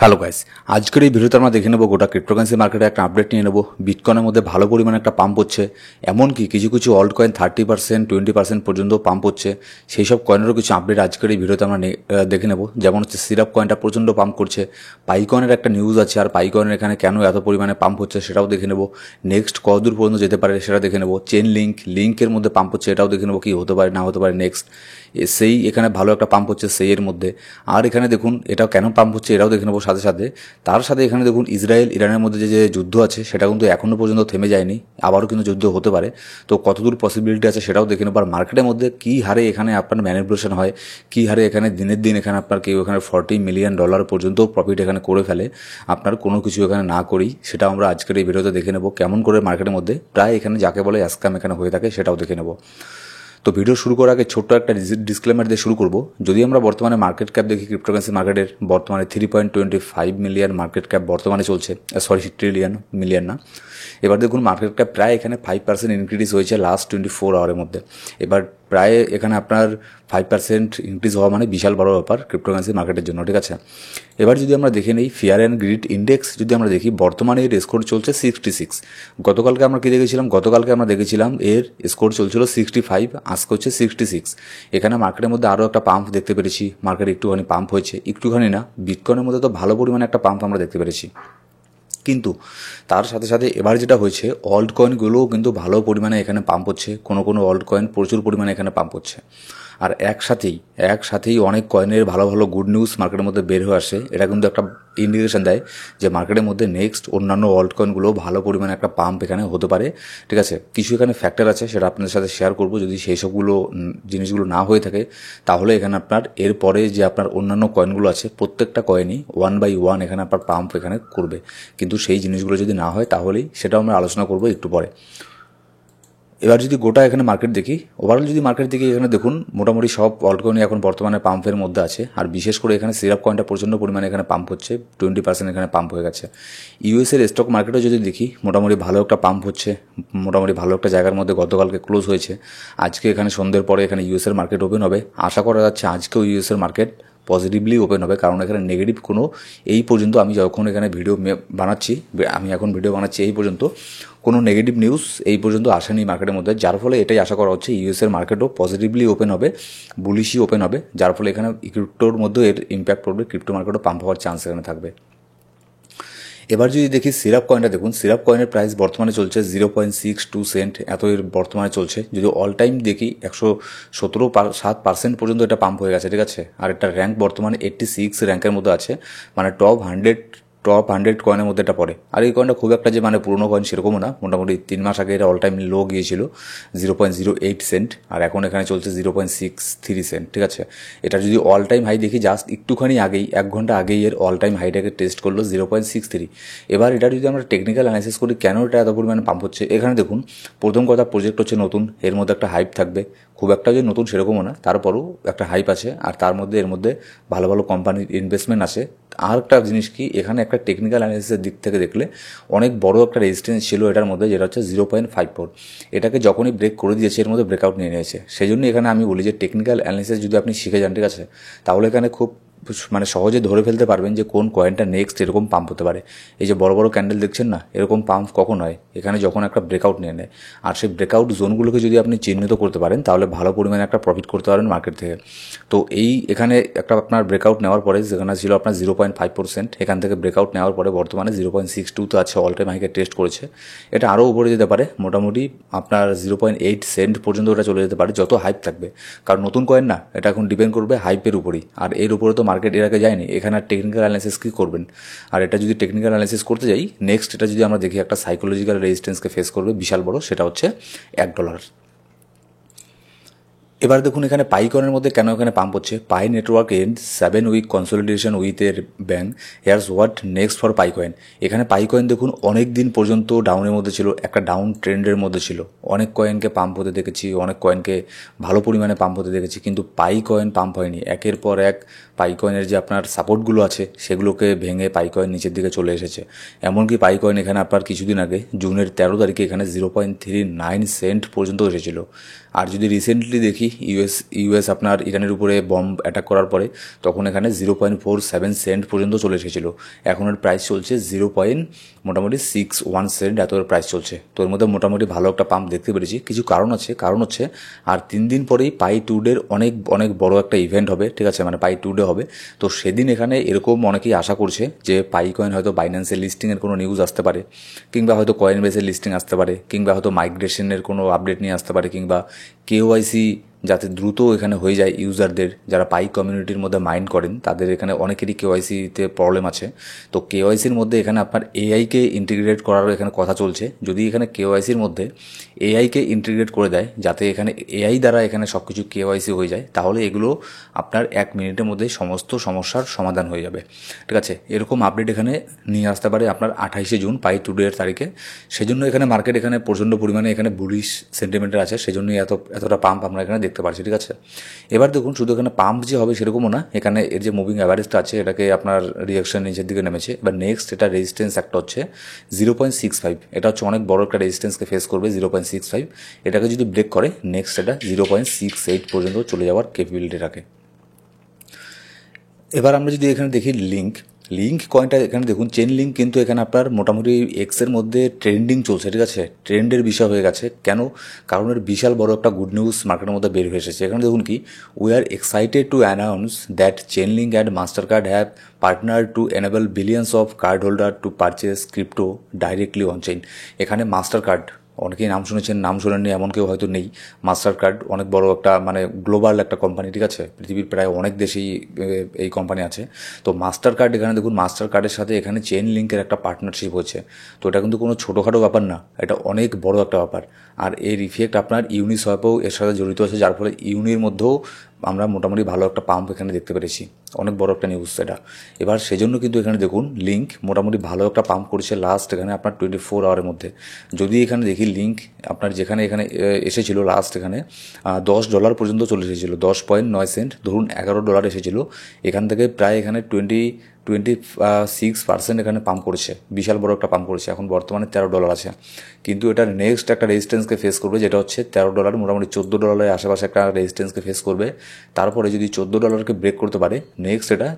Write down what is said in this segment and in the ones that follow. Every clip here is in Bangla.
হ্যালো গাইস, আজকের এই ভিডিওতে আমরা দেখে নেব গোটা ক্রিপ্টোকারেন্সি মার্কেটে একটা আপডেট নিয়ে নেব। বিটকয়েনের মধ্যে ভালো পরিমাণে একটা পাম্প হচ্ছে, এমনকি কিছু কিছু অল্ট কয়েন 30%, 20% পর্যন্ত পাম্প হচ্ছে। সেই সব কয়েনেরও কিছু আপডেট আজকের এই ভিডিওতে আমরা দেখে নেব। যেমন হচ্ছে সিরাপ কয়েনটা প্রচণ্ড পাম্প করছে, পাইকয়েনের একটা নিউজ আছে, আর পাইকয়েনের এখানে কেন এত পরিমাণে পাম্প হচ্ছে সেটাও দেখে নেব। নেক্সট কতদূর পর্যন্ত যেতে পারে সেটা দেখে নেব। চেন লিঙ্কের মধ্যে পাম্প হচ্ছে, এটাও দেখে নেব কি হতে পারে না হতে পারে। নেক্সট সেই এখানে ভালো একটা পাম্প হচ্ছে সেই এর মধ্যে, আর এখানে দেখুন এটাও কেন পাম্প হচ্ছে এটাও দেখে নেব সাথে সাথে। তার সাথে এখানে দেখুন ইসরায়েল ইরানের মধ্যে যে যুদ্ধ আছে সেটা কিন্তু এখনও পর্যন্ত থেমে যায়নি, আবারও কিন্তু যুদ্ধ হতে পারে। তো কতদূর পসিবিলিটি আছে সেটাও দেখে নেব। আর মার্কেটের মধ্যে কী হারে এখানে আপনার ম্যানিপুলেশন হয়, কী হারে এখানে দিনের দিন এখানে আপনার কেউ এখানে $40 মিলিয়ন পর্যন্ত প্রফিট এখানে করে ফেলে আপনার কোনো কিছু এখানে না করেই, সেটাও আমরা আজকের এই ভিডিওতে দেখে নেব। কেমন করে মার্কেটের মধ্যে প্রায় এখানে যাকে বলে স্ক্যাম এখানে হয়ে থাকে সেটাও দেখে নেব। তো ভিডিও শুরু করার আগে ছোট্ট একটা ডিসক্লেমার দিয়ে শুরু করব। যদি আমরা বর্তমানে মার্কেট ক্যাপ দেখি, ক্রিপ্টোকারেন্সি মার্কেটের বর্তমানে 3.25 মিলিয়ন মার্কেট ক্যাপ বর্তমানে চলছে, ট্রিলিয়ন, মিলিয়ন না। এবার দেখুন মার্কেট ক্যাপ প্রায় এখানে 5% ইনক্রিজ হয়েছে লাস্ট 24 আওয়ারের মধ্যে। এবার প্রায় এখানে আপনার 5% ইনক্রিজ হওয়া মানে বিশাল বড় ব্যাপার ক্রিপ্টোকারেন্সি মার্কেটের জন্য, ঠিক আছে। এবার যদি আমরা দেখে নিই ফিয়ার অ্যান্ড গ্রিড ইন্ডেক্স, যদি আমরা দেখি বর্তমানে এর স্কোর চলছে 66। গতকালকে আমরা কি দেখেছিলাম, গতকালকে আমরা দেখেছিলাম এর স্কোর চলছিল 65, আজকে হচ্ছে 66। এখানে মার্কেটের মধ্যে আরও একটা পাম্প দেখতে পেরেছি, মার্কেট একটুখানি পাম্প হয়েছে, একটুখানি না, বিটকয়েনের মধ্যে তো ভালো পরিমাণে একটা পাম্প আমরা দেখতে পেরেছি। কিন্তু তার সাথে সাথে এবার যেটা হয়েছে, অল্ট কয়েনগুলোও কিন্তু ভালো পরিমাণে এখানে পাম্প হচ্ছে, কোনো অল্ট কয়েন প্রচুর পরিমাণে এখানে পাম্প হচ্ছে। আর একসাথেই অনেক কয়েনের ভালো ভালো গুড নিউজ মার্কেটের মধ্যে বের হয়ে আসে। এটা কিন্তু একটা ইন্ডিকেশন দেয় যে মার্কেটের মধ্যে নেক্সট অন্যান্য অল্ট কয়েনগুলো ভালো পরিমাণে একটা পাম্প এখানে হতে পারে, ঠিক আছে। কিছু এখানে ফ্যাক্টর আছে, সেটা আপনাদের সাথে শেয়ার করব। যদি সেই সবগুলো জিনিসগুলো না হয়ে থাকে তাহলে এখানে আপনার এরপরে যে আপনার অন্যান্য কয়েনগুলো আছে প্রত্যেকটা কয়েনই 1 বাই 1 এখানে আপনার পাম্প এখানে করবে। কিন্তু সেই জিনিসগুলো যদি না হয় তাহলেই সেটাও আমরা আলোচনা করব একটু পরে। এবার যদি গোটা এখানে মার্কেট দেখি, ওভারঅল যদি মার্কেট দেখি, এখানে দেখুন মোটামুটি সব অল্ট কয়েনই এখন বর্তমানে পাম্পের মধ্যে আছে। আর বিশেষ করে এখানে সিরাপ কয়েনটা প্রচণ্ড পরিমাণে এখানে পাম্প হচ্ছে, 20% এখানে পাম্প হয়ে গেছে। ইউএসের স্টক মার্কেটও যদি দেখি মোটামুটি ভালো একটা পাম্প হচ্ছে, মোটামুটি ভালো একটা জায়গার মধ্যে গতকালকে ক্লোজ হয়েছে। আজকে এখানে সন্ধ্যের পরে এখানে ইউএসের মার্কেট ওপেন হবে, আশা করা যাচ্ছে আজকেও ইউএসের মার্কেট পজিটিভলি ওপেন হবে, কারণ এখানে নেগেটিভ কোনো এই পর্যন্ত আমি যখন এখানে আমি এখন ভিডিও বানাচ্ছি এই পর্যন্ত কোনো নেগেটিভ নিউজ এই পর্যন্ত আসেনি মার্কেটের মধ্যে, যার ফলে এটাই আশা করা হচ্ছে ইউএসের মার্কেটও পজিটিভলি ওপেন হবে, বুলিশই ওপেন হবে, যার ফলে এখানে ক্রিপ্টোর মধ্যে এর ইম্প্যাক্ট পড়বে, ক্রিপ্টো মার্কেটও পাম্প হওয়ার চান্স এখানে থাকবে। এবার যদি দেখি সিরাপ কয়েনটা দেখুন, সিরাপ কয়েনের প্রাইস বর্তমানে চলছে 0.62 সেন্ট, এত এর বর্তমানে চলছে। যদি অল টাইম দেখি 117% পর্যন্ত এটা পাম্প হয়ে গেছে, ঠিক আছে। আর এটা র্যাঙ্ক বর্তমানে 86 র্যাঙ্কের মধ্যে আছে, মানে টপ 100 কয়েনের মধ্যে এটা পড়ে। আর এই কয়েনটা খুব একটা যে মানে পুরোনো কয়েন সেরকমও না, মোটামুটি 3 মাস আগে এটা অল টাইম লো গিয়েছিল 0.08 সেন্ট, আর এখন এখানে চলছে 0.63 সেন্ট, ঠিক আছে। এটা যদি অল টাইম হাই দেখি জাস্ট একটুখানি আগেই 1 ঘন্টা আগেই এর অল টাইম হাইটাকে টেস্ট করলো 0.63। এবার এটা যদি আমরা টেকনিক্যাল অ্যানালাইসিস করি কেন এটা এত পরিমাণে পাম্প হচ্ছে, এখানে দেখুন প্রথম কথা প্রজেক্ট হচ্ছে নতুন, এর মধ্যে একটা হাইপ থাকবে, খুব একটা যে নতুন সেরকমও না, তারপরেও একটা হাইপ আছে। আর তার মধ্যে এর মধ্যে ভালো ভালো কোম্পানির ইনভেস্টমেন্ট আছে। আর একটা জিনিস কি, এখানে একটা টেকনিক্যাল অ্যানালিসিসের দিক থেকে দেখলে অনেক বড় একটা রেজিস্ট্যান্স ছিল এটার মধ্যে, যেটা হচ্ছে 0.54। এটাকে যখনই ব্রেক করে দিয়েছে এর মধ্যে ব্রেকআউট নিয়ে নিয়েছে। সেই জন্য এখানে আমি বলি যে টেকনিক্যাল অ্যানালিসিস যদি আপনি শিখে যান, ঠিক আছে, তাহলে এখানে খুব মানে সহজে ধরে ফেলতে পারবেন যে কোন কয়েনটা নেক্সট এরকম পাম্প হতে পারে। এই যে বড় বড় ক্যান্ডেল দেখছেন না, এরকম পাম্প কখন হয়, এখানে যখন একটা ব্রেকআউট নিয়ে নেয়। আর সেই ব্রেকআউট জোনগুলোকে যদি আপনি চিহ্নিত করতে পারেন তাহলে ভালো পরিমাণে একটা প্রফিট করতে পারেন মার্কেট থেকে। তো এই এখানে একটা আপনার ব্রেকআউট নেওয়ার পরে যেখানে ছিল আপনার 0.5%, এখান থেকে ব্রেকআউট নেওয়ার পরে বর্তমানে 0.62 আছে, অল টাইম হাইকে টেস্ট করেছে। এটা আরও উপরে যেতে পারে, মোটামুটি আপনার 0.8 সেন্ট পর্যন্ত এটা চলে যেতে পারে যত হাইপ থাকবে, কারণ নতুন কয়েন না, এটা এখন ডিপেন্ড করবে হাইপের উপরেই। আর এর উপরে তো মার্কেট এর আগে যায়নি, এখানে আর টেকনিক্যাল অ্যানালাইসিস কী করবেন। আর এটা যদি টেকনিক্যাল অ্যানালাইসিস করতে যাই নেক্সট, এটা যদি আমরা দেখি একটা সাইকোলজিক্যাল রেজিস্ট্যান্সকে ফেস করবে বিশাল বড়, সেটা হচ্ছে $1। এবার দেখুন এখানে পাই কয়েনের মধ্যে কেন এখানে পাম্প হচ্ছে। Pi network and 7 week consolidation with এর bank, here's what next for Pi coin. এখানে পাই কয়েন দেখুন অনেক দিন পর্যন্ত ডাউনের মধ্যে ছিল, একটা ডাউন ট্রেন্ডের মধ্যে ছিল, অনেক কয়েনকে পাম্প হতে দেখেছি, অনেক কয়েনকে ভালো পরিমাণে পাম্প হতে দেখেছি, কিন্তু পাই কয়েন পাম্প হয়নি। একের পর এক পাই কয়েনের যে আপনার সাপোর্টগুলো আছে সেগুলোকে ভেঙে পাই কয়েন নিচের দিকে চলে এসেছে। এমনকি পাই কয়েন এখানে আপনার কিছুদিন আগে জুনের 13 তারিখে এখানে 0.39 সেন্ট পর্যন্ত এসেছিল। আর যদি রিসেন্টলি দেখি ইউএস আপনার ইরানের উপরে বম্ব অ্যাটাক করার পরে তখন এখানে 0.47 পর্যন্ত চলে এসেছিলো। এখন এর প্রাইস চলছে মোটামুটি 61 এত এর প্রাইস চলছে। তো এর মধ্যে মোটামুটি ভালো একটা পাম্প দেখতে পেরেছি। কিছু কারণ হচ্ছে আর 3 দিন পরেই পাই টু ডের অনেক বড় একটা ইভেন্ট হবে, ঠিক আছে, মানে পাই টু ডে হবে। তো সেদিন এখানে এরকম অনেকেই আশা করছে যে পাই কয়েন হয়তো বাইন্যান্সের লিস্টিংয়ের কোনো নিউজ আসতে পারে, কিংবা হয়তো কয়েন বেসের লিস্টিং আসতে পারে, কিংবা হয়তো মাইগ্রেশনের কোনো আপডেট নিয়ে আসতে পারে, কিংবা কেওয়াইসি যাতে দ্রুত এখানে হয়ে যায় ইউজারদের, যারা পাই কমিউনিটির মধ্যে মাইন্ড করেন তাদের এখানে অনেকেরই কেওয়াইসিতে প্রবলেম আছে। তো কেওয়াইসির মধ্যে এখানে আপনার এআইকে ইন্টিগ্রেট করারও এখানে কথা চলছে। যদি এখানে কেওয়াইসির মধ্যে এআইকে ইন্টিগ্রেট করে দেয়, যাতে এখানে এআই দ্বারা এখানে সব কিছু কেওয়াইসি হয়ে যায়, তাহলে এগুলো আপনার 1 মিনিটের মধ্যে সমস্ত সমস্যার সমাধান হয়ে যাবে, ঠিক আছে। এরকম আপডেট এখানে নিয়ে আসতে পারে আপনার 28 জুন পাই টুডে এর তারিখে। সেজন্য এখানে মার্কেট এখানে প্রচণ্ড পরিমাণে এখানে বুলিশ সেন্টিমেন্টের আছে, সেজন্যই এতটা পাম্প আমরা এখানে দেখতে পাচ্ছি, ঠিক আছে। এবার দেখুন, শুধু এখানে পাম্প যে হবে সেরকমও না, এখানে এর যে মুভিং অ্যাভারেজটা আছে এটাকে আপনার রিয়াকশন নিচের দিকে নেমেছে। এবার নেক্সট এটা রেজিস্ট্যান্স একটা হচ্ছে 0.65, এটা হচ্ছে অনেক বড় একটা রেজিস্ট্যান্সকে ফেস করবে 0.65। এটাকে যদি ব্রেক করে নেক্সট এটা 0.68 পর্যন্ত চলে যাওয়ার ক্যাপাবিলিটি রাখে। এবার আমরা যদি এখানে দেখি লিঙ্ক কয়েনটা, এখানে দেখুন চেন লিঙ্ক কিন্তু এখানে আপনার মোটামুটি এক্সের মধ্যে ট্রেন্ডিং চলছে, ঠিক আছে, ট্রেন্ডের বিষয় হয়ে গেছে। কেন? কারণ এর বিশাল বড় একটা গুড নিউজ মার্কেটের মধ্যে বের হয়ে এসেছে। এখানে দেখুন কি, we are excited to announce that chain link and master card have partner two enable billions of card holder to purchase crypto directly on chain. এখানে মাস্টার কার্ড অনেকেই নাম শুনেছেন, নাম শোনেননি এমন কেউ হয়তো নেই। মাস্টার কার্ড অনেক বড় একটা মানে গ্লোবাল একটা কোম্পানি, ঠিক আছে, পৃথিবীর প্রায় অনেক দেশেই এই কোম্পানি আছে। তো মাস্টার কার্ড, এখানে দেখুন মাস্টার কার্ডের সাথে এখানে চেইন লিঙ্কের একটা পার্টনারশিপ হচ্ছে। তো এটা কিন্তু কোনো ছোটোখাটো ব্যাপার না, এটা অনেক বড় একটা ব্যাপার। আর এর ইফেক্ট আপনার ইউনিসোয়াপেও এর সাথে জড়িত আছে, যার ফলে ইউনির মধ্যেও আমরা মোটামুটি ভালো একটা পাম্প এখানে দেখতে পেরেছি। অনেক বড় একটা নিউজ সেটা। এবার সেজন্য কিন্তু এখানে দেখুন লিঙ্ক মোটামুটি ভালো একটা পাম্প করেছে লাস্ট এখানে আপনার 24 আওয়ারের মধ্যে। যদি এখানে দেখি লিঙ্ক আপনার যেখানে এখানে এসেছিল লাস্ট এখানে $10 পর্যন্ত চলে এসেছিলো, 10.9 ধরুন $11 এসেছিলো। এখান থেকে প্রায় এখানে 26% এখানে পাম্প করেছে, বিশাল বড় একটা পাম্প করেছে। এখন বর্তমানে $13 আছে, কিন্তু এটা নেক্সট একটা রেজিস্ট্যান্সকে ফেস করবে, যেটা হচ্ছে $13, মোটামুটি $14 আশেপাশে একটা রেজিস্ট্যান্সকে ফেস করবে। তারপরে যদি $14কে ব্রেক করতে পারে নেক্সট এটা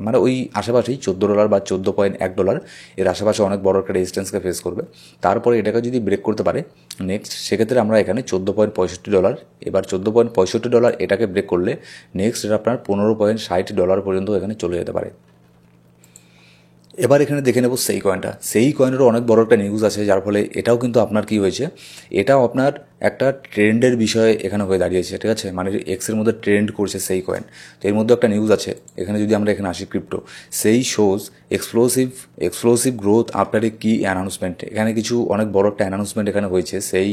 মানে ওই আশেপাশেই $14 বা $14.1 এর আশেপাশে অনেক বড় একটা রেজিস্ট্যান্সকে ফেস করবে। তারপরে এটাকে যদি ব্রেক করতে পারে নেক্সট, সেক্ষেত্রে আমরা এখানে $14.65, এবার $14.65 এটাকে ব্রেক করলে নেক্সট এটা আপনার $15.60 পর্যন্ত এখানে চলে যেতে পারে। এবার এখানে দেখে নেব সেই কয়েনেরও অনেক বড় একটা নিউজ আছে, যার ফলে এটাও কিন্তু আপনার কি হয়েছে, এটাও আপনার একটা ট্রেন্ডের বিষয় এখানে হয়ে দাঁড়িয়েছে, ঠিক আছে, মানে এক্সের মধ্যে ট্রেন্ড করছে সেই কয়েন। তো এর মধ্যে একটা নিউজ আছে এখানে, যদি আমরা এখানে আসি ক্রিপ্টো, সেই shows explosive growth after a কি অ্যানাউন্সমেন্ট। এখানে কিছু অনেক বড় একটা অ্যানাউন্সমেন্ট এখানে হয়েছে। সেই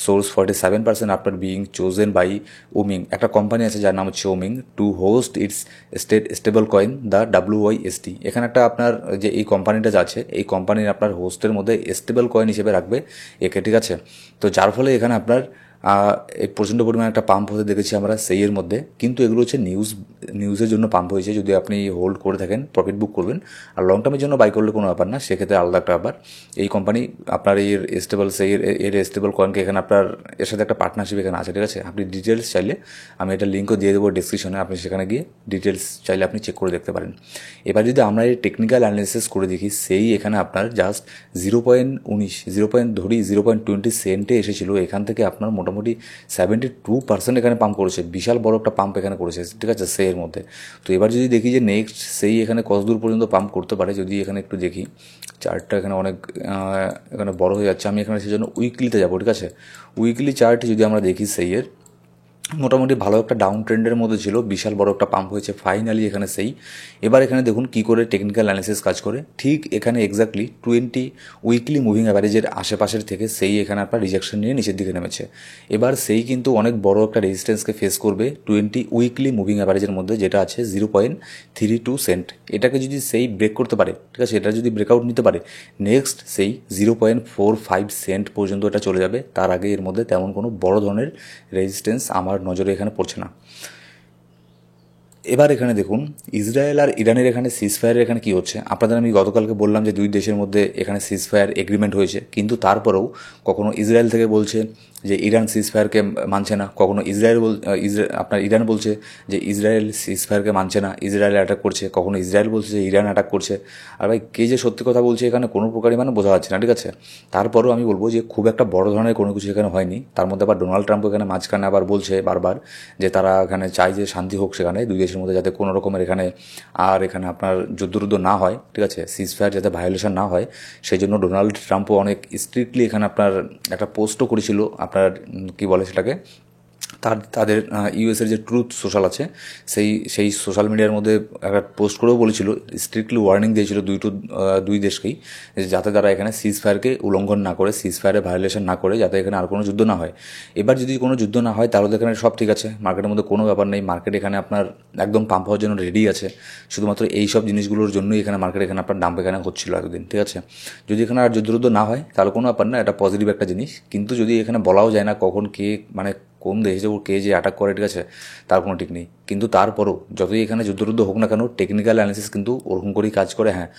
source 47% after being chosen by Wyoming, একটা কোম্পানি আছে যার নাম হচ্ছে Wyoming, to host its stable coin the WYST। এখানে একটা আপনার যে এই কোম্পানিটা যাচ্ছে, এই কোম্পানির আপনার হোস্টের মধ্যে স্টেবল কয়েন হিসেবে রাখবে একে, ঠিক আছে। তো যার ফলে এখানে আপনার এই প্রচণ্ড পরিমাণে একটা পাম্প হতে দেখেছি আমরা সেই এর মধ্যে। কিন্তু এগুলো হচ্ছে নিউজের জন্য পাম্প হয়েছে। যদি আপনি হোল্ড করে থাকেন প্রফিট বুক করবেন, আর লং টার্মের জন্য বাই করলে কোনো ব্যাপার না, সেক্ষেত্রে আলাদা একটা ব্যাপার। এই কোম্পানি আপনার এর স্টেবল কয়েনকে এখানে আপনার এর সাথে একটা পার্টনারশিপ এখানে আছে, ঠিক আছে। আপনি ডিটেলস চাইলে আমি এটা লিঙ্কও দিয়ে দেবো ডিসক্রিপশনে, আপনি সেখানে গিয়ে ডিটেলস চাইলে আপনি চেক করে দেখতে পারেন। এবার যদি আমরা এই টেকনিক্যাল অ্যানালিসিস করে দেখি, সেই এখানে আপনার জাস্ট 0.20 সেন্টে এসেছিলো। এখান থেকে আপনার মোটামুটি 72% এখানে পাম্প করেছে, বিশাল বড় একটা পাম্প এখানে করেছে, ঠিক আছে, সেই এর মধ্যে। তো এবার যদি দেখি যে নেক্সট সেই এখানে কত দূর পর্যন্ত পাম্প করতে পারে, যদি এখানে একটু দেখি চার্টটা এখানে অনেক এখানে বড় হয়ে যাচ্ছে, আমি এখানে সেই জন্য উইকলিতে যাবো, ঠিক আছে। উইকলি চার্ট যদি আমরা দেখি সেই এর মোটামুটি ভালো একটা ডাউন ট্রেন্ডের মধ্যে ছিল, বিশাল বড় একটা পাম্প হয়েছে ফাইনালি এখানে সেই। এবার এখানে দেখুন কি করে টেকনিক্যাল অ্যানালিসিস কাজ করে। ঠিক এখানে এক্স্যাক্টলি 20 উইকলি মুভিং অ্যাভারেজের আশেপাশের থেকে সেই এখানে আপনার রিজেকশন নিয়ে নিচের দিকে নেমেছে। এবার সেই কিন্তু অনেক বড় একটা রেজিস্ট্যান্সকে ফেস করবে 20 উইকলি মুভিং অ্যাভারেজের মধ্যে, যেটা আছে 0.32 সেন্ট। এটাকে যদি সেই ব্রেক করতে পারে, ঠিক আছে, এটা যদি ব্রেকআউট নিতে পারে নেক্সট সেই 0.45 সেন্ট পর্যন্ত এটা চলে যাবে। তার আগে এর মধ্যে তেমন কোনো বড় ধরনের রেজিস্ট্যান্স আমার নজরে এখানে পড়ছে না। এবার এখানে দেখুন ইসরায়েল আর ইরানের এখানে সিজফায়ারের এখানে কি হচ্ছে। আপনাদের আমি গতকালকে বললাম যে দুই দেশের মধ্যে এখানে সিজফায়ার এগ্রিমেন্ট হয়েছে, কিন্তু তারপরেও কখনো ইসরায়েল থেকে বলছে যে ইরান সিজফায়ারকে মানছে না, কখনো আপনার ইরান বলছে যে ইসরায়েল সিজফায়ারকে মানছে না, ইসরায়েল অ্যাটাক করছে, কখনো ইসরায়েল বলছে যে ইরান অ্যাটাক করছে। আর ভাই কে যে সত্যি কথা বলছে এখানে কোনো প্রকারই মানে বোঝা যাচ্ছে না, ঠিক আছে। তারপরেও আমি বলবো যে খুব একটা বড় ধরনের কোনো কিছু এখানে হয়নি। তার মধ্যে আবার ডোনাল্ড ট্রাম্প এখানে মাঝখানে আবার বলছে বারবার যে তারা এখানে চায় যে শান্তি হোক সেখানে, দুই দেশের মধ্যে যাতে কোনো রকমের এখানে আপনার যুদ্ধ না হয়, ঠিক আছে, সিজফায়ার যাতে ভায়োলেশন না হয়। সেই জন্য ডোনাল্ড ট্রাম্পও অনেক স্ট্রিক্টলি এখানে আপনার একটা পোস্টও করেছিল, আপনার কি বলে সেটাকে, তাদের ইউএসের যে ট্রুথ সোশ্যাল আছে সেই সোশ্যাল মিডিয়ার মধ্যে একটা পোস্ট করেও বলেছিল, স্ট্রিক্টলি ওয়ার্নিং দিয়েছিল দুই দেশকেই, যাতে তারা এখানে সিজফায়ারকে উল্লঙ্ঘন না করে, সিজফায়ারে ভায়োলেশন না করে, যাতে এখানে আর কোনো যুদ্ধ না হয়। এবার যদি কোনো যুদ্ধ না হয় তাহলে এখানে সব ঠিক আছে, মার্কেটের মধ্যে কোনো ব্যাপার নেই, মার্কেট এখানে আপনার একদম পাম্প হওয়ার জন্য রেডি আছে। শুধুমাত্র এই সব জিনিসগুলোর জন্যই এখানে মার্কেট এখানে আপনার ডাম্প এখানে হচ্ছিল এতদিন, ঠিক আছে। যদি এখানে আর যুদ্ধ না হয় তাহলে কোনো ব্যাপার না, এটা পজিটিভ একটা জিনিস। কিন্তু যদি এখানে বলাও যায় না কখন কে মানে কোন দেশে যে কে যে অ্যাটাক করে, ঠিক আছে, তার কোনো ঠিক নেই। কিন্তু তারপরও যতই এখানে যুদ্ধ হোক না কেন, টেকনিক্যাল অ্যানালিসিস কিন্তু ওরকম করেই কাজ করে। হ্যাঁ,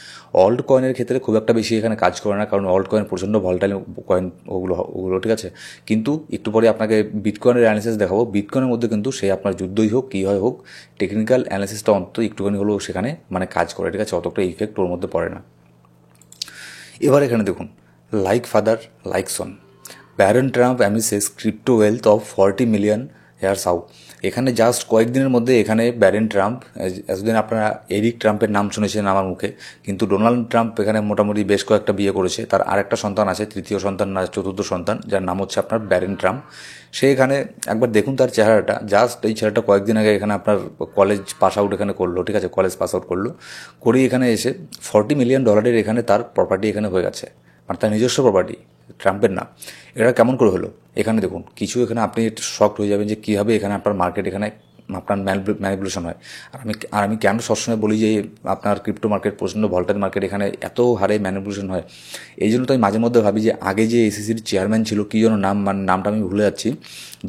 অল্ট কয়েনের ক্ষেত্রে খুব একটা বেশি এখানে কাজ করে না, কারণ অল্ট কয়েন প্রচণ্ড ভলটাইল কয়েন ওগুলো, ঠিক আছে। কিন্তু একটু পরে আপনাকে বিটকয়েনের অ্যানালিসিস দেখাবো। বিটকয়েনের মধ্যে কিন্তু সে আপনার যুদ্ধই হোক কী হয় হোক, টেকনিক্যাল অ্যানালিসিসটা অন্তত একটুখানি হলেও সেখানে মানে কাজ করে, ঠিক আছে, অতটা ইফেক্ট ওর মধ্যে পড়ে না। এবার এখানে দেখুন, like father like son, Barron Trump amasses crypto wealth of 40 million here's how. এখানে জাস্ট কয়েকদিনের মধ্যে এখানে ব্যারেন ট্রাম্প, এতদিন আপনারা এরিক ট্রাম্পের নাম শুনেছেন আমার মুখে, কিন্তু ডোনাল্ড ট্রাম্প এখানে মোটামুটি বেশ কয়েকটা বিয়ে করেছে। তার আরেকটা সন্তান আছে, তৃতীয় সন্তান না চতুর্থ সন্তান, যার নাম হচ্ছে আপনার ব্যারেন ট্রাম্প। সে এখানে একবার দেখুন তার চেহারাটা, জাস্ট এই ছেলেটা কয়েকদিন আগে এখানে আপনার কলেজ পাস আউট এখানে করলো, ঠিক আছে, কলেজ পাস আউট করলো, করেই এখানে এসে $40 মিলিয়ন এখানে তার প্রপার্টি এখানে হয়ে গেছে, মানে তার নিজস্ব প্রপার্টি, ট্রাম্পের না। এটা কেমন করে হলো? এখানে দেখুন কিছু, এখানে আপনি শকড হয়ে যাবেন যে কীভাবে এখানে আপনার মার্কেট এখানে আপনার ম্যানিপুলেশন হয়। আর আমি কেন সবসময় বলি যে আপনার ক্রিপ্টো মার্কেট প্রচণ্ড ভলটাইল মার্কেট, এখানে এত হারে ম্যানিপুলেশন হয়। এই জন্য তো আমি মাঝে মধ্যে ভাবি যে আগে যে এসিসির চেয়ারম্যান ছিল, কী যেন নাম, মানে নামটা আমি ভুলে যাচ্ছি,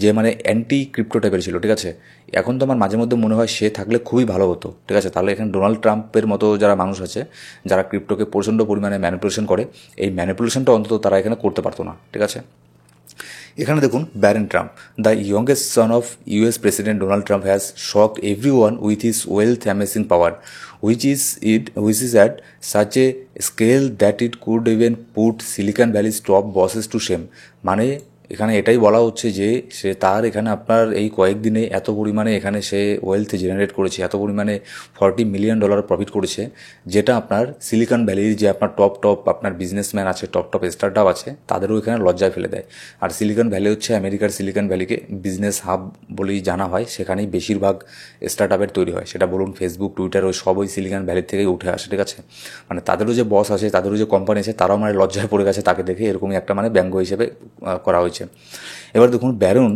যে মানে অ্যান্টি ক্রিপ্টো টাইপের ছিল, ঠিক আছে। এখন তো আমার মাঝে মধ্যে মনে হয় সে থাকলে খুবই ভালো হতো, ঠিক আছে। তাহলে এখানে ডোনাল্ড ট্রাম্পের মতো যারা মানুষ আছে, যারা ক্রিপ্টোকে প্রচণ্ড পরিমাণে ম্যানিপুলেশন করে, এই ম্যানিপুলেশনটা অন্তত তারা এখানে করতে পারতো না, ঠিক আছে। এখানে দেখুন, barren Trump, the youngest son of US president Donald Trump has shocked everyone with his wealth amazing power, which is at such a scale that it could even put Silicon Valley's top bosses to shame। মানে এখানে এটাই বলা হচ্ছে যে সে তার এখানে আপনার এই কয়েকদিনে এত পরিমাণে এখানে সে ওয়েলথ জেনারেট করেছে, এত পরিমাণে $40 মিলিয়ন প্রফিট করেছে, যেটা আপনার সিলিকন ভ্যালির যে আপনার টপ আপনার বিজনেসম্যান আছে, টপ স্টার্টআপ আছে, তাদেরও এখানে লজ্জায় ফেলে দেয়। আর সিলিকন ভ্যালি হচ্ছে আমেরিকার সিলিকন ভ্যালিকে বিজনেস হাব বলেই জানা হয়, সেখানেই বেশিরভাগ স্টার্টআপের তৈরি হয়। সেটা বলুন ফেসবুক, টুইটার, ওই সবই সিলিকন ভ্যালির থেকেই উঠে আসে, ঠিক আছে। মানে তাদেরও যে বস আছে, তাদেরও যে কোম্পানি আছে, তারাও মানে লজ্জায় পড়ে গেছে তাকে দেখে, এরকমই একটা মানে ব্যঙ্গ হিসেবে করা হয়েছে। এবার দেখুন, Barron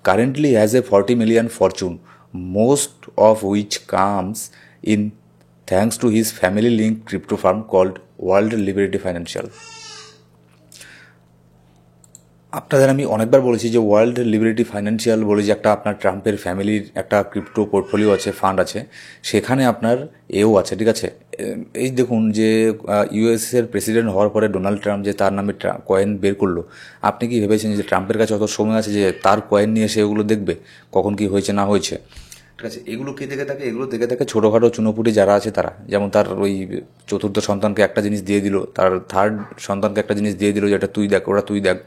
currently has a 40 million fortune, most of which comes in thanks to his family link crypto firm called World Liberty Financial. আপনাদের আমি অনেকবার বলেছি যে ওয়ার্ল্ড লিবারেটি ফাইন্যান্সিয়াল বলে যে একটা আপনার ট্রাম্পের ফ্যামিলির একটা ক্রিপ্টো পোর্টফোলিও আছে, ফান্ড আছে, সেখানে আপনার এও আছে, ঠিক আছে। এই দেখুন যে ইউএসের প্রেসিডেন্ট হওয়ার পরে ডোনাল্ড ট্রাম্প যে তার নামে কয়েন বের করলো, আপনি কি ভেবেছেন যে ট্রাম্পের কাছে অত সময় আছে যে তার কয়েন নিয়ে সে ওগুলো দেখবে কখন কি হয়েছে না হয়েছে, ঠিক আছে। এগুলো কে দেখে থাকে? এগুলো দেখে থাকে ছোটোখাটো চুনোপুটি যারা আছে তারা। যেমন তার ওই চতুর্থ সন্তানকে একটা জিনিস দিয়ে দিল, তার থার্ড সন্তানকে একটা জিনিস দিয়ে দিল, যেটা তুই দেখ, ওরা তুই দেখ,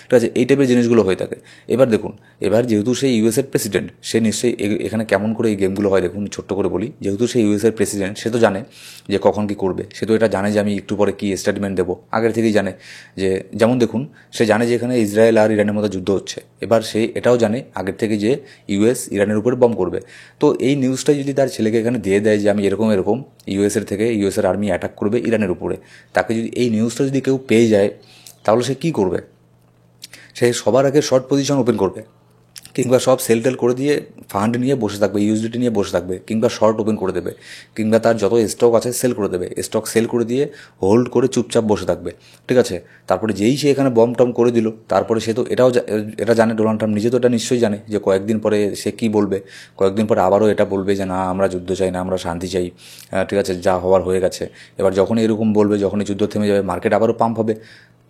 ঠিক আছে। এই টাইপের জিনিসগুলো হয়ে থাকে। এবার দেখুন, এবার যেহেতু সেই ইউএসের প্রেসিডেন্ট, সে নিশ্চয়ই এখানে কেমন করে এই গেমগুলো হয় দেখুন, ছোট্ট করে বলি। যেহেতু সেই ইউএসের প্রেসিডেন্ট, সে তো জানে যে কখন কী করবে, সে তো এটা জানে যে আমি একটু পরে কী স্টেটমেন্ট দেবো, আগের থেকেই জানে যে, যেমন দেখুন, সে জানে যে এখানে ইসরায়েল আর ইরানের মধ্যে যুদ্ধ হচ্ছে। এবার সে এটাও জানে আগের থেকে যে ইউএস ইরানের উপরে বম করবে। তো এই নিউজটাই যদি তার ছেলেকে এখানে দিয়ে দেয় যে আমি এরকম ইউএসের আর্মি অ্যাটাক করবে ইরানের উপরে, তাকে যদি এই নিউজটা যদি কেউ পেয়ে যায়, তাহলে সে কী করবে? সে সবার আগে শর্ট পজিশন ওপেন করবে, কিংবা সব সেল টেল করে দিয়ে ফান্ড নিয়ে বসে থাকবে, ইউএসডিটি নিয়ে বসে থাকবে, কিংবা শর্ট ওপেন করে দেবে, কিংবা তার যত স্টক আছে সেল করে দেবে, স্টক সেল করে দিয়ে হোল্ড করে চুপচাপ বসে থাকবে, ঠিক আছে। তারপরে যেই সে এখানে বম টম করে দিল, তারপরে সে তো এটা জানে, ডোনাল্ড ট্রাম্প নিজে তো এটা নিশ্চয়ই জানে যে কয়েকদিন পরে সে কী বলবে, কয়েকদিন পরে আবারও এটা বলবে যে না আমরা যুদ্ধ চাই না, আমরা শান্তি চাই, ঠিক আছে, যা হওয়ার হয়ে গেছে। এবার যখনই এরকম বলবে, যখনই যুদ্ধ থেমে যাবে, মার্কেট আবারও পাম্প হবে।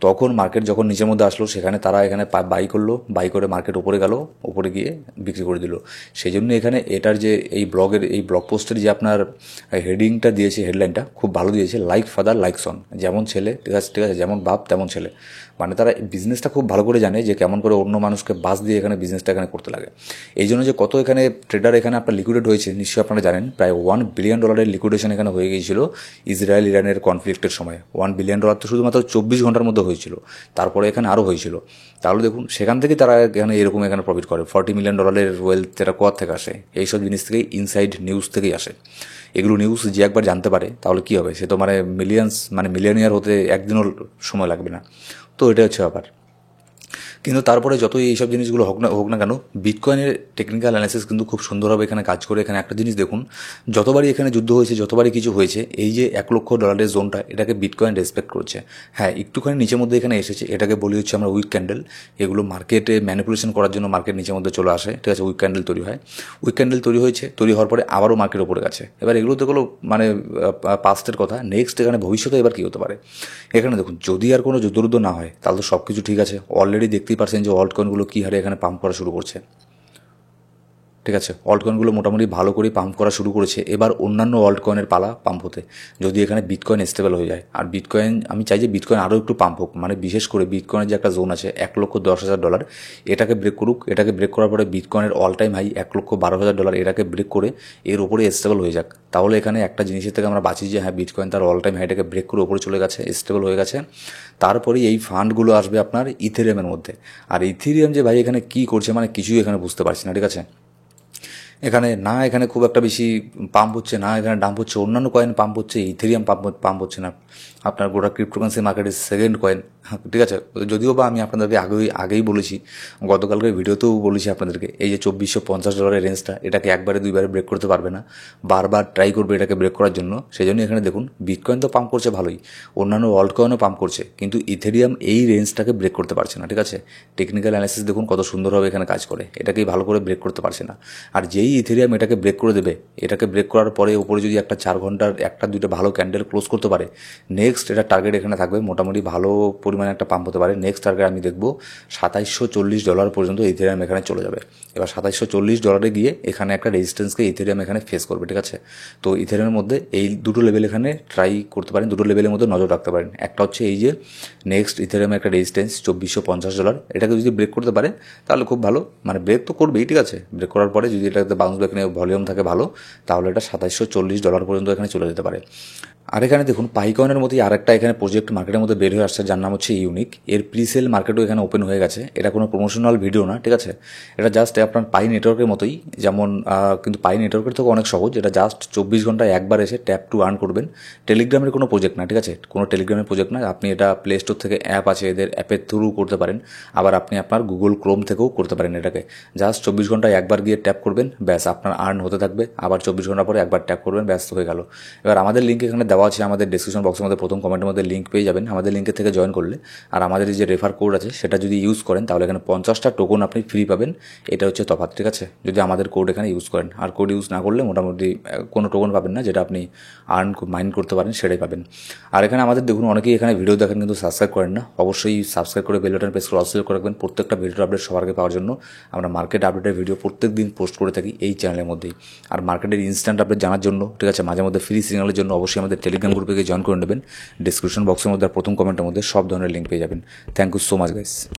তখন মার্কেট যখন নিচের মধ্যে আসলো সেখানে তারা এখানে বাই করলো, বাই করে মার্কেট উপরে গেল, উপরে গিয়ে বিক্রি করে দিল। সেই জন্য এখানে এটার যে এই ব্লগ পোস্টের যে আপনার হেডিংটা দিয়েছে, হেডলাইনটা খুব ভালো দিয়েছে, লাইক ফাদার লাইক সন, যেমন ছেলে ঠিক আছে, যেমন বাপ তেমন ছেলে। মানে তারা বিজনেসটা খুব ভালো করে জানে যে কেমন করে অন্য মানুষকে বাস দিয়ে এখানে বিজনেসটা এখানে করতে লাগে। এই জন্য যে কত এখানে ট্রেডার এখানে আপনার লিকুইডেট হয়েছে নিশ্চয়ই আপনারা জানেন, প্রায় $1 বিলিয়ন লিকুইডেশন এখানে হয়ে গিয়েছিল ইসরায়েল ইরানের কনফ্লিক্টের সময়। $1 বিলিয়ন তো শুধুমাত্র 24 ঘন্টার মধ্যে হয়েছিল, তারপরে এখানে আরও হয়েছিল। তাহলে দেখুন সেখান থেকে তারা এখানে প্রফিট করে। $40 মিলিয়ন ওয়েলথ এটা কোয়ার থেকে আসে, এইসব জিনিস থেকেই, ইনসাইড নিউজ থেকেই আসে। এগুলো নিউজ যে একবার জানতে পারে তাহলে কী হবে, সে তো মিলিয়নিয়ার হতে একদিনও সময় লাগবে না। তো এটা হচ্ছে ব্যাপার। কিন্তু তারপরে যতই এইসব জিনিসগুলো হোক না কেন, বিটকয়েনের টেকনিক্যাল অ্যানালিসিস কিন্তু খুব সুন্দরভাবে এখানে কাজ করে। এখানে একটা জিনিস দেখুন, যতবারই এখানে যুদ্ধ হয়েছে, যতবারই কিছু হয়েছে, এই যে $1 লক্ষ জোনটা, এটাকে বিটকয়েন রেসপেক্ট করছে। হ্যাঁ, একটুখানি নিচের মধ্যে এখানে এসেছে, এটাকে বলি হচ্ছে আমরা উইক ক্যান্ডেল। এগুলো মার্কেটে ম্যানিপুলেশন করার জন্য মার্কেট নিচের মধ্যে চলে আসে, ঠিক আছে, উইক ক্যান্ডেল তৈরি হয়। উইক ক্যান্ডেল তৈরি হয়েছে, তৈরি হওয়ার পরে আবারও মার্কেট উপরে গেছে। এবার এগুলো তো পাস্টের কথা, নেক্সট এখানে ভবিষ্যতে এবার কী হতে পারে। এখানে দেখুন, যদি আর কোনো যুদ্ধ না হয় তাহলে তো সব কিছু ঠিক আছে। অলরেডি দেখতেই পারছেন যে অল্ট কয়েনগুলো কী হারে এখানে পাম্প করা শুরু করছে, ঠিক আছে। অল্ট কয়েনগুলো মোটামুটি ভালো করে পাম্প করা শুরু করেছে। এবার অন্যান্য অল্ট কয়েনের পালা পাম্প হতে, যদি এখানে বিটকয়েন স্টেবল হয়ে যায়। আর বিটকয়েন, আমি চাই যে বিটকয়েন আরও একটু পাম্প হোক, মানে বিশেষ করে বিটকয়েনের যে একটা জোন আছে $1,10,000, এটাকে ব্রেক করুক। এটাকে ব্রেক করার পরে বিটকয়েনের অল টাইম হাই $1,12,000, এটাকে ব্রেক করে এর উপরে স্টেবল হয়ে যাক। তাহলে এখানে একটা জিনিসের থেকে আমরা বাঁচি যে হ্যাঁ, বিটকয়েন তার অল টাইম হাইটাকে ব্রেক করে উপরে চলে গেছে, স্টেবল হয়ে গেছে। তারপরে এই ফান্ডগুলো আসবে আপনার ইথেরিয়ামের মধ্যে। আর ইথেরিয়াম যে ভাই এখানে কী করছে, মানে কিছুই এখানে বুঝতে পারছি না, ঠিক আছে। এখানে খুব একটা বেশি পাম্প হচ্ছে না, এখানে ডাম্প হচ্ছে, অন্যান্য কয়েন পাম্প হচ্ছে, ইথেরিয়াম পাম্প হচ্ছে না। আপনার গোটা ক্রিপ্টোকারেন্সি মার্কেটের সেকেন্ড কয়েন, ঠিক আছে। যদিও বা আমি আপনাদেরকে আগেই বলেছি, গতকালকের ভিডিওতেও বলেছি আপনাদেরকে, এই যে $2,450 রেঞ্জটা, এটাকে একবারে দুইবারে ব্রেক করতে পারবে না, বারবার ট্রাই করবে এটাকে ব্রেক করার জন্য। সেই জন্য এখানে দেখুন বিটকয়েন তো পাম্প করছে ভালোই, অন্যান্য অল্ট কয়েনও পাম্প করছে, কিন্তু ইথেরিয়াম এই রেঞ্জটাকে ব্রেক করতে পারছে না, ঠিক আছে। টেকনিক্যাল অ্যানালিসিস দেখুন কত সুন্দরভাবে এখানে কাজ করে, এটাকেই ভালো করে ব্রেক করতে পারছে না। আর যেই ইথেরিয়াম এটাকে ব্রেক করে দেবে, এটাকে ব্রেক করার পরে উপরে যদি একটা 4 ঘন্টার একটা দুইটা ভালো ক্যান্ডেল ক্লোজ করতে পারে, নেক্সট এটা টার্গেট এখানে থাকবে, মোটামুটি ভালো পরিমাণে একটা পাম্প হতে পারে। নেক্সট টার্গেট আমি দেখবো $2,740 পর্যন্ত ইথেরিয়াম এখানে চলে যাবে। এবার $2,740 গিয়ে এখানে একটা রেজিস্ট্যান্সকে ইথেরিয়াম এখানে ফেস করবে, ঠিক আছে। তো ইথেরিয়ামের মধ্যে এই দুটো লেভেল এখানে ট্রাই করতে পারেন, দুটো লেভেলের মধ্যে নজর রাখতে পারেন। একটা হচ্ছে এই যে নেক্সট ইথেরিয়ামের একটা রেজিস্ট্যান্স $2,450, এটাকে যদি ব্রেক করতে পারে তাহলে খুব ভালো, মানে ব্রেক তো করবেই, ঠিক আছে। ব্রেক করার পরে যদি এটাতে বাউন্স ব্যাক নিয়ে ভলিউম থাকে ভালো, তাহলে এটা $2,740 পর্যন্ত এখানে চলে যেতে পারে। আর এখানে দেখুন পাইকয়েনের মতোই আরেকটা এখানে প্রজেক্ট মার্কেটের মধ্যে বের হয়ে আসছে, যার নাম হচ্ছে ইউনিক। এর প্রিসেল মার্কেটও এখানে ওপেন হয়ে গেছে। এটা কোনো প্রমোশনাল ভিডিও না, ঠিক আছে। এটা জাস্ট আপনার পাই নেটওয়ার্কের মতোই, যেমন কিন্তু পাই নেটওয়ার্কের থেকে অনেক সহজ। এটা জাস্ট 24 ঘন্টায় একবার এসে ট্যাপ টু আর্ন করবেন। টেলিগ্রামের কোনো প্রজেক্ট না, ঠিক আছে, কোনো টেলিগ্রামের প্রজেক্ট না। আপনি এটা প্লে স্টোর থেকে অ্যাপ আছে এদের, অ্যাপের থ্রু করতে পারেন। আবার আপনি আপনার গুগল ক্রোম থেকেও করতে পারেন এটাকে। জাস্ট 24 ঘন্টায় একবার গিয়ে ট্যাপ করবেন, ব্যাস আপনার আর্ন হতে থাকবে। আবার 24 ঘন্টা পরে একবার ট্যাপ করবেন, ব্যস্ত হয়ে গেল। এবার আমাদের লিঙ্ক এখানে দেওয়া আছে, আমাদের ডিসক্রিপশন বক্সের মধ্যে প্রথম কমেন্টের মধ্যে লিঙ্ক পেয়ে যাবেন। আমাদের লিঙ্কের থেকে জয়েন করলে আর আমাদের যে রেফার কোড আছে সেটা যদি ইউজ করেন তাহলে এখানে 50টা টোকন আপনি ফ্রি পাবেন। এটা হচ্ছে তফাৎ, ঠিক আছে, যদি আমাদের কোড এখানে ইউজ করেন। আর কোড ইউজ না করলে মোটামুটি কোনো টোকন পাবেন না, যেটা আপনি মাইন্ড করতে পারেন সেটাই পাবেন। আর এখানে আমাদের দেখুন অনেকেই এখানে ভিডিও দেখেন কিন্তু সাবস্ক্রাইব করেন না। অবশ্যই সাবস্ক্রাইব করে বেল বাটন প্রেস করে অল সিলেক্ট করে রাখবেন প্রত্যেকটা ভিডিওর আপডেট সবার আগে পাওয়ার জন্য। আমরা মার্কেট আপডেটের ভিডিও প্রত্যেক দিন পোস্ট করে থাকি এই চ্যানেলের মধ্যেই। আর মার্কেটের ইনস্ট্যান্ট আপডেট জানার জন্য, ঠিক আছে, মাঝে মধ্যে ফ্রি সিগন্যালের জন্য অবশ্যই আমাদের টেলিগ্রাম গ্রুপে গিয়ে জয়েন করে নেবেন। ডিসক্রিপশন বক্সের মধ্যে আর প্রথম কমেন্টের মধ্যে সব ধরনের লিঙ্ক পেয়ে যাবেন। Thank you so much guys.